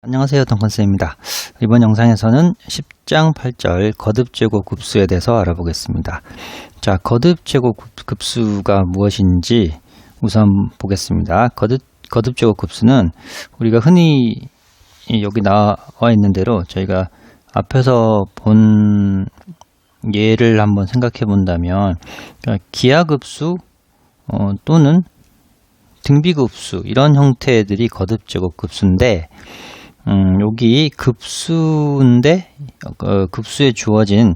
안녕하세요, 덩컨쌤입니다. 이번 영상에서는 10장 8절 거듭제곱 급수에 대해서 알아보겠습니다. 자, 거듭제곱 급수가 무엇인지 우선 보겠습니다. 거듭제곱 급수는 우리가 흔히 여기 나와 있는 대로 저희가 앞에서 본 예를 한번 생각해 본다면 기하급수 또는 등비급수 이런 형태들이 거듭제곱 급수인데 여기 급수인데 급수에 주어진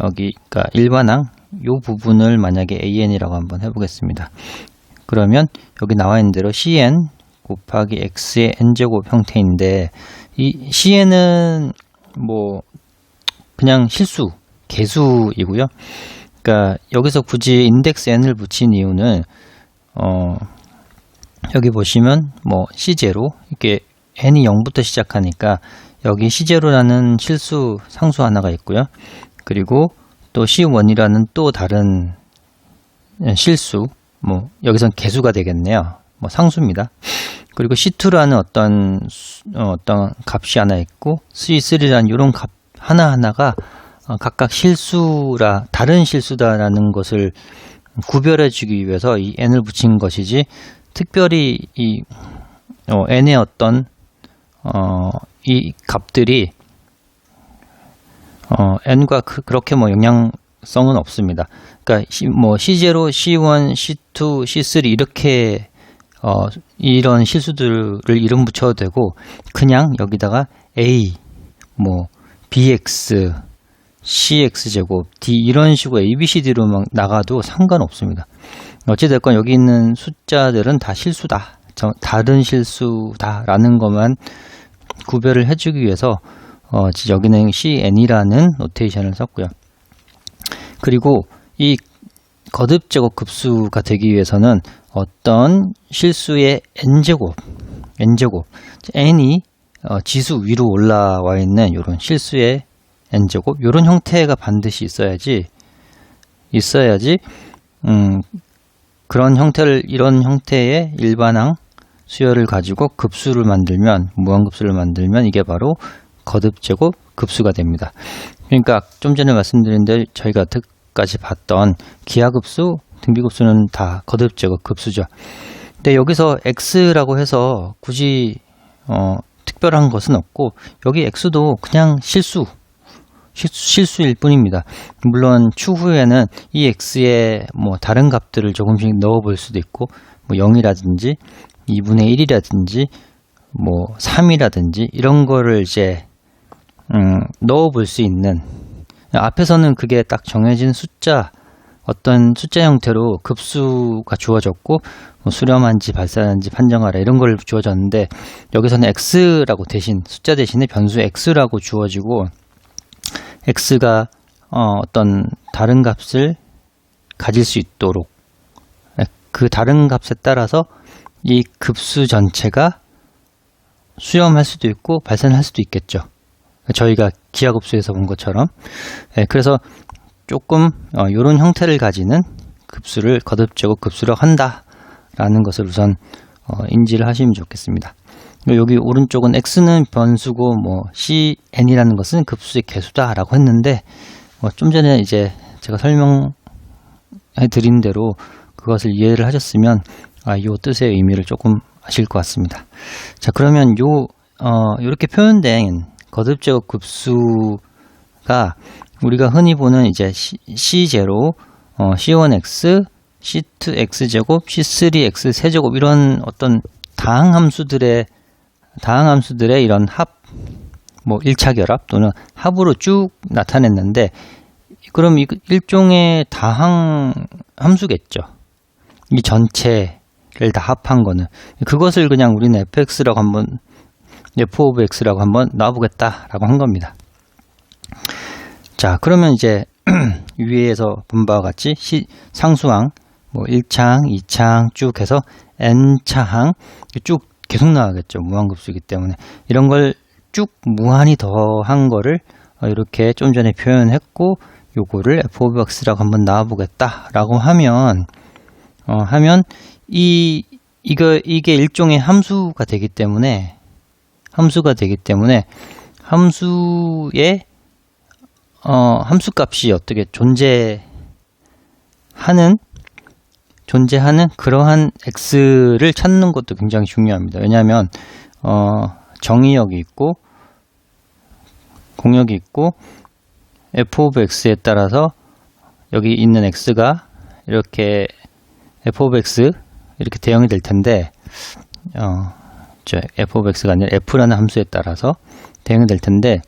여기 그러니까 일반항 요 부분을 만약에 AN이라고 한번 해보겠습니다. 그러면 여기 나와 있는 대로 CN 곱하기 X의 N제곱 형태인데 이 CN은 뭐 그냥 실수, 개수이고요. 그러니까 여기서 굳이 인덱스 N을 붙인 이유는 여기 보시면 뭐 C0 이렇게 n이 0부터 시작하니까 여기 C0라는 실수 상수 하나가 있고요. 그리고 또 C1이라는 또 다른 실수, 뭐 여기선 개수가 되겠네요. 뭐 상수입니다. 그리고 C2라는 어떤 값이 하나 있고 C3라는 이런 값 하나하나가 각각 다른 실수다라는 것을 구별해 주기 위해서 이 n을 붙인 것이지 특별히 이 n의 어떤 이 값들이 n과 그렇게 뭐 영향성은 없습니다. 그러니까 뭐 C0, C1, C2, C3 이렇게 이런 실수들을 이름 붙여도 되고 그냥 여기다가 A, 뭐 BX, CX제곱, D 이런 식으로 ABCD로 막 나가도 상관없습니다. 어찌됐건 여기 있는 숫자들은 다 실수다. 다른 실수다라는 것만 구별을 해주기 위해서 여기는 CN이라는 노테이션을 썼고요. 그리고 이 거듭제곱 급수가 되기 위해서는 어떤 실수의 n제곱, n이 지수 위로 올라와 있는 이런 실수의 n제곱, 이런 형태가 반드시 있어야지 이런 형태의 일반항 수열을 가지고 급수를 만들면, 무한급수를 만들면 이게 바로 거듭제곱 급수가 됩니다. 그러니까 좀 전에 말씀드린 대로 저희가 여태까지 봤던 기하급수, 등비급수는 다 거듭제곱 급수죠. 근데 여기서 x라고 해서 굳이 특별한 것은 없고 여기 x도 그냥 실수일 뿐입니다. 물론 추후에는 이 x에 뭐 다른 값들을 조금씩 넣어 볼 수도 있고 뭐 0이라든지 2분의 1이라든지 뭐 3이라든지 이런 거를 이제 넣어 볼 수 있는, 앞에서는 그게 딱 정해진 어떤 숫자 형태로 급수가 주어졌고 뭐 수렴한지 발산한지 판정하라 이런 걸 주어졌는데 여기서는 x라고 숫자 대신에 변수 x라고 주어지고 x가 어떤 다른 값을 가질 수 있도록 그 다른 값에 따라서 이 급수 전체가 수렴할 수도 있고 발산할 수도 있겠죠. 저희가 기하급수에서 본 것처럼. 그래서 조금 이런 형태를 가지는 급수를 거듭제곱 급수라고 한다라는 것을 우선 인지를 하시면 좋겠습니다. 여기 오른쪽은 x는 변수고 뭐 cn이라는 것은 급수의 개수다라고 했는데 좀 전에 이제 제가 설명해 드린 대로 그것을 이해를 하셨으면 이 뜻의 의미를 조금 아실 것 같습니다. 자, 그러면 이렇게 표현된 거듭제곱 급수가 우리가 흔히 보는 이제 C0, C1x, C2x제곱, C3x 세제곱 이런 어떤 다항 함수들의 이런 뭐 1차 결합 또는 합으로 쭉 나타냈는데 그럼 일종의 다항 함수겠죠. 이 전체를 다 합한 거는 그것을 그냥 우리는 fx라고 f of x라고 한번 놔보겠다라고 한 겁니다. 자, 그러면 이제 위에서 본 바와 같이 상수항 뭐 1창, 2창 쭉 해서 n차항 쭉 계속 나가겠죠. 무한급수이기 때문에 이런 걸 쭉 무한히 더한 거를 이렇게 좀 전에 표현했고 요거를 f of x라고 한번 나와보겠다라고 하면 이게 일종의 함수가 되기 때문에 함수가 되기 때문에 함수의 함수값이 어떻게 존재하는 그러한 x를 찾는 것도 굉장히 중요합니다. 왜냐하면 정의역이 있고 공역이 있고 f of x에 따라서 여기 있는 x가 이렇게 f of x 이렇게 대응이 될 텐데 f of x가 아니라 f라는 함수에 따라서 대응이 될 텐데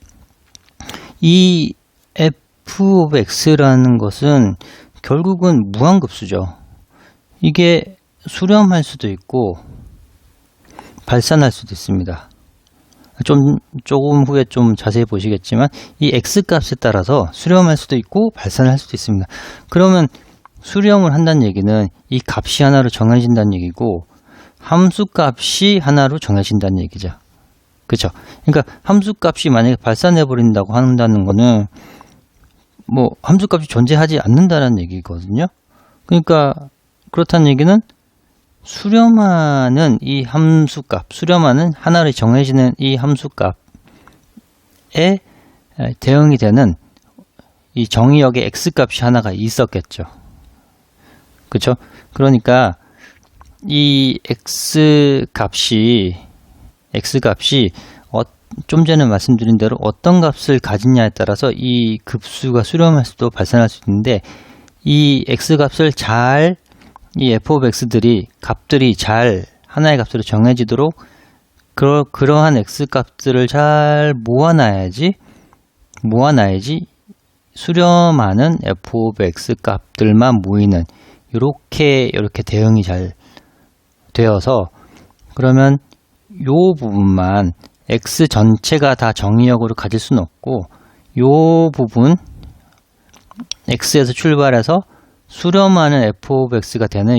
이 f of x라는 것은 결국은 무한급수죠. 이게 수렴할 수도 있고 발산할 수도 있습니다. 조금 후에 좀 자세히 보시겠지만 이 x 값에 따라서 수렴할 수도 있고 발산할 수도 있습니다. 그러면 수렴을 한다는 얘기는 이 값이 하나로 정해진다는 얘기고 함수 값이 하나로 정해진다는 얘기죠. 그렇죠? 그러니까 함수 값이 만약에 발산해 버린다고 한다는 거는 뭐 함수 값이 존재하지 않는다는 얘기거든요. 그러니까 그렇다는 얘기는 수렴하는 이 함수값, 수렴하는 하나로 정해지는 이 함수값에 대응이 되는 이 정의역의 x값이 하나가 있었겠죠. 그렇죠? 그러니까 이 x값이 좀 전에 말씀드린 대로 어떤 값을 가지냐에 따라서 이 급수가 수렴할 수도 발산할 수 있는데 이 x값을 잘 이 f of 값들이 잘 하나의 값으로 정해지도록 그러한 x값들을 잘 모아놔야지 수렴하는 f of 값들만 모이는 이렇게 대응이 잘 되어서 그러면 요 부분만 x 전체가 다 정의역으로 가질 수는 없고 요 부분 x에서 출발해서 수렴하는 f of x가 되는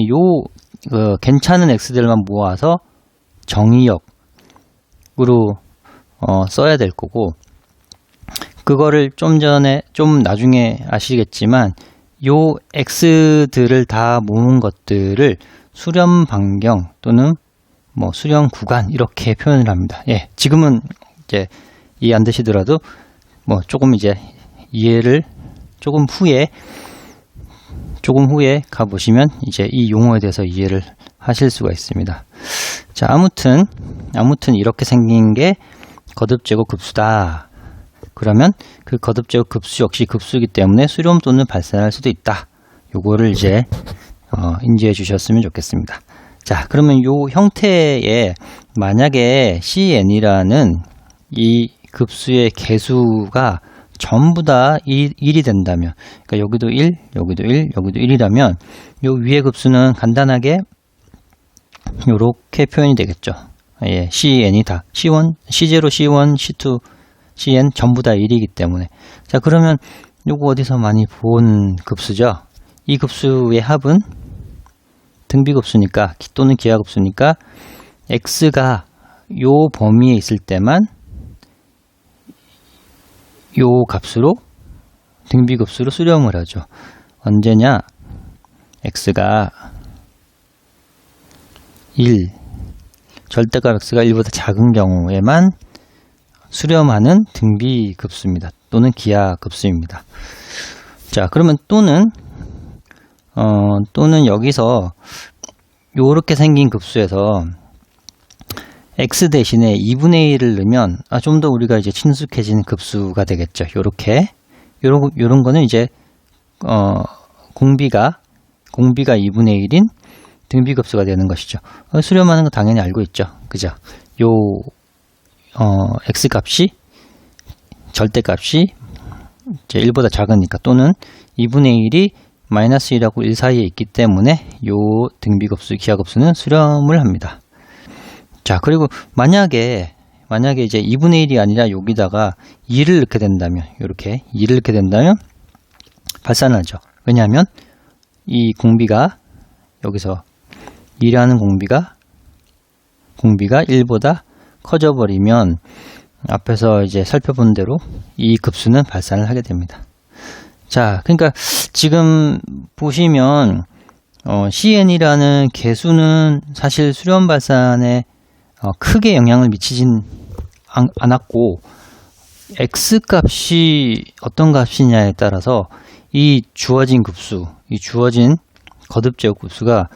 괜찮은 x들만 모아서 정의역으로 써야 될 거고 그거를 좀 나중에 아시겠지만 요 x들을 다 모은 것들을 수렴 반경 또는 뭐 수렴 구간 이렇게 표현을 합니다. 예, 지금은 이제 이해 안 되시더라도 뭐 조금 이제 이해를 조금 후에 가보시면 이제 이 용어에 대해서 이해를 하실 수가 있습니다. 자, 아무튼 이렇게 생긴 게 거듭제곱 급수다. 그러면 그 거듭제곱 급수 역시 급수이기 때문에 수렴 또는 발산할 수도 있다. 요거를 이제 인지해 주셨으면 좋겠습니다. 자, 그러면 요 형태에 만약에 cn이라는 이 급수의 개수가 전부 다 1이 된다면, 그러니까 여기도 1, 여기도 1, 여기도 1이라면 요 위의 급수는 간단하게 요렇게 표현이 되겠죠. 예, cn이 다 c1, c0, c1, c2, cn 전부 다 1이기 때문에. 자, 그러면 요거 어디서 많이 본 급수죠? 이 급수의 합은 등비급수니까 또는 기하급수니까 x가 요 범위에 있을 때만 요 값으로 등비급수로 수렴을 하죠. 언제냐? x가 1, 절대값 x가 1보다 작은 경우에만 수렴하는 등비급수입니다. 또는 기하급수입니다. 자, 그러면 또는 여기서 요렇게 생긴 급수에서 x 대신에 2분의 1을 넣으면 좀 더 우리가 이제 친숙해진 급수가 되겠죠. 요런 거는 이제 공비가 2분의 1인 등비급수가 되는 것이죠. 수렴하는 거 당연히 알고 있죠. 그죠? 요 x 값이 절대값이 이제 1보다 작으니까 또는 2분의 1이 마이너스 1하고 1 사이에 있기 때문에 요 등비급수, 기하급수는 수렴을 합니다. 자, 그리고 만약에 이제 2분의 1이 아니라 여기다가 2를 넣게 된다면, 이렇게 2를 넣게 된다면 발산하죠. 왜냐하면 이 공비가 여기서 2라는 공비가 1보다 커져 버리면 앞에서 이제 살펴본 대로 이 급수는 발산을 하게 됩니다. 자, 그러니까 지금 보시면 cn이라는 개수는 사실 수렴 발산에 크게 영향을 미치진 않았고 x 값이 어떤 값이냐에 따라서 이 주어진 급수, 이 주어진 거듭 제곱 급수가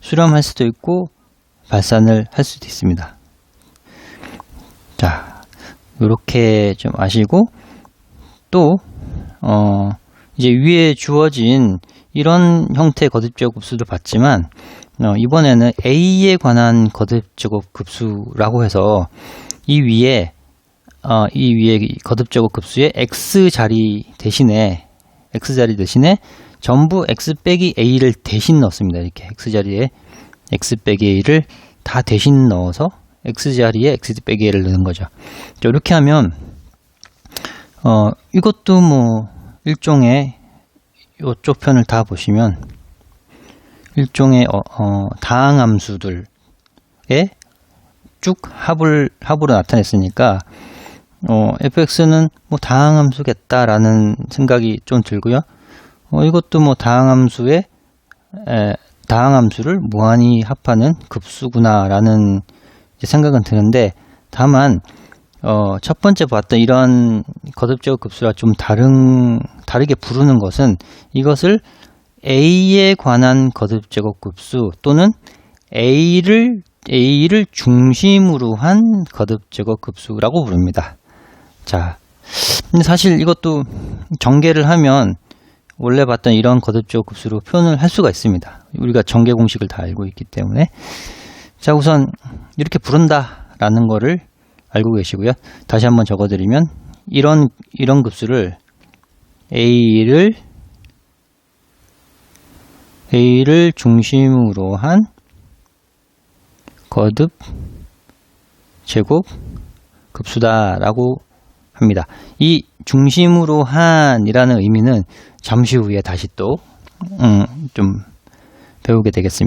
수렴할 수도 있고 발산을 할 수도 있습니다. 자, 이렇게 좀 아시고 또 이제 위에 주어진 이런 형태의 거듭 제곱 급수를 봤지만 이번에는 a에 관한 거듭 제곱 급수라고 해서 이 위에 거듭 제곱 급수의 x 자리 대신에 전부 x 빼기 a를 대신 넣습니다. 이렇게 x 자리에 x 빼기 a를 다 대신 넣어서 x 자리에 x 빼기 a를 넣는 거죠. 이렇게 하면 이것도 뭐 일종의 이쪽 편을 다 보시면 일종의 다항함수들의 쭉 합으로 나타냈으니까 fx는 뭐 다항함수겠다라는 생각이 좀 들고요. 이것도 뭐 다항함수를 무한히 합하는 급수구나라는 생각은 드는데, 다만 첫 번째 봤던 이런 거듭제곱 급수와 좀 다르게 부르는 것은 이것을 a에 관한 거듭제곱 급수 또는 a를 중심으로 한 거듭제곱 급수라고 부릅니다. 자, 근데 사실 이것도 전개를 하면 원래 봤던 이런 거듭제곱 급수로 표현을 할 수가 있습니다. 우리가 전개 공식을 다 알고 있기 때문에. 자, 우선 이렇게 부른다라는 거를 알고 계시고요. 다시 한번 적어드리면 이런 급수를 a를 중심으로 한 거듭 제곱 급수다라고 합니다. 이 중심으로 한이라는 의미는 잠시 후에 다시 또 좀 배우게 되겠습니다.